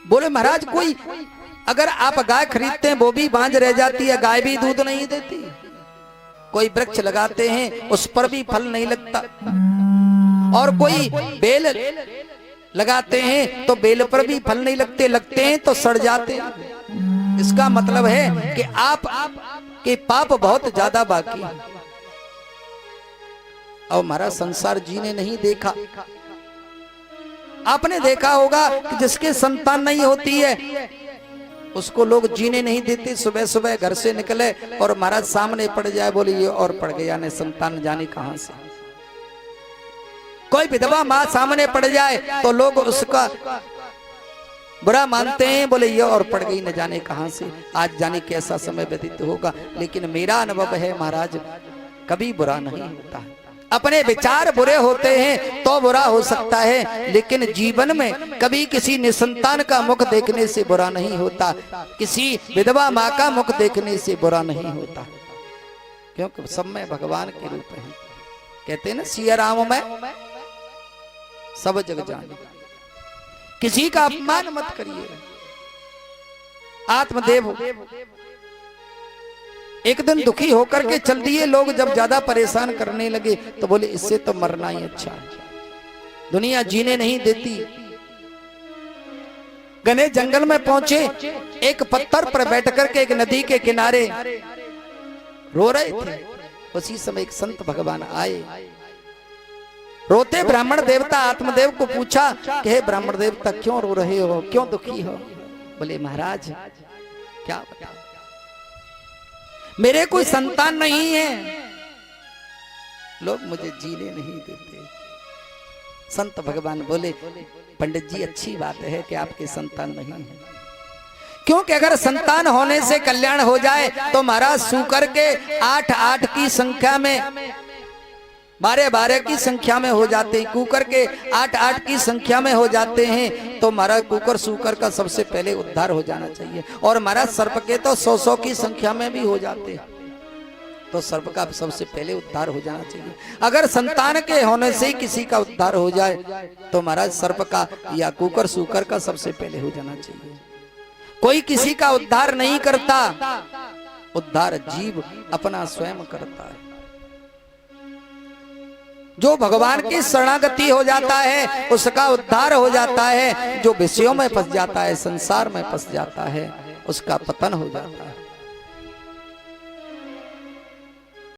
बोले महाराज कोई अगर आप गाय खरीदते हैं वो भी बांझ रह जाती है, गाय भी दूध नहीं देती। कोई वृक्ष लगाते हैं उस पर भी फल नहीं लगता, और कोई बेल लगाते हैं तो बेल पर भी फल नहीं लगते, लगते हैं तो सड़ जाते हैं। इसका मतलब है कि आप के पाप बहुत ज्यादा बाकी है। और हमारा संसार जी ने नहीं देखा। आपने देखा होगा कि जिसके संतान नहीं होती है उसको लोग जीने नहीं देते। सुबह सुबह घर से निकले और महाराज सामने पड़ जाए, बोले ये और पड़ गया, ने संतान जाने कहां से। कोई विधवा माँ सामने पड़ जाए तो लोग उसका बुरा मानते हैं, बोले ये और पड़ गई, न जाने कहां से, आज जाने कैसा समय व्यतीत होगा। लेकिन मेरा अनुभव है महाराज कभी बुरा नहीं होता। अपने विचार बुरे होते हैं तो बुरा हो सकता है, लेकिन जीवन में कभी किसी निसंतान का मुख देखने से बुरा नहीं होता, किसी विधवा माँ का मुख देखने से बुरा नहीं होता, क्योंकि सब में भगवान के रूप है। कहते हैं ना सिया राम में सब जग जाने। किसी का अपमान मत करिए, आत्मदेव एक दिन दुखी होकर के चल दिए। लोग जब ज्यादा परेशान करने लगे तो बोले इससे तो मरना ही अच्छा है, दुनिया जीने नहीं देती। घने जंगल में पहुंचे, एक पत्थर पर बैठ करके एक नदी के किनारे रो रहे थे। उसी समय एक संत भगवान आए। रोते ब्राह्मण देवता आत्मदेव को पूछा कि हे ब्राह्मण देवता क्यों रो रहे हो, क्यों दुखी हो। बोले महाराज क्या बताओ, मेरे कोई संतान नहीं है, लोग मुझे जीने नहीं देते। संत भगवान बोले पंडित जी अच्छी बात है कि आपके संतान नहीं है, क्योंकि अगर संतान होने से कल्याण हो जाए तो महाराज सूकर के 8-8 की संख्या में, 12-12 की संख्या में हो जाते हैं, कुकर के 8-8 की संख्या में हो जाते हैं। तो महाराज कुकर सूकर का सबसे पहले उद्धार हो जाना चाहिए। और महाराज सर्प के तो 100-100 की संख्या में भी हो जाते हैं, तो सर्प का सबसे पहले उद्धार हो जाना चाहिए। अगर संतान के होने से ही किसी का उद्धार हो जाए तो महाराज सर्प का या कुकर सूकर का सबसे पहले हो जाना चाहिए। कोई किसी का उद्धार नहीं करता, उद्धार जीव अपना स्वयं करता है। जो भगवान की शरणागति हो जाता है उसका उद्धार हो जाता है, जो विषयों में फंस जाता है, संसार में फंस जाता है, उसका पतन हो जाता है।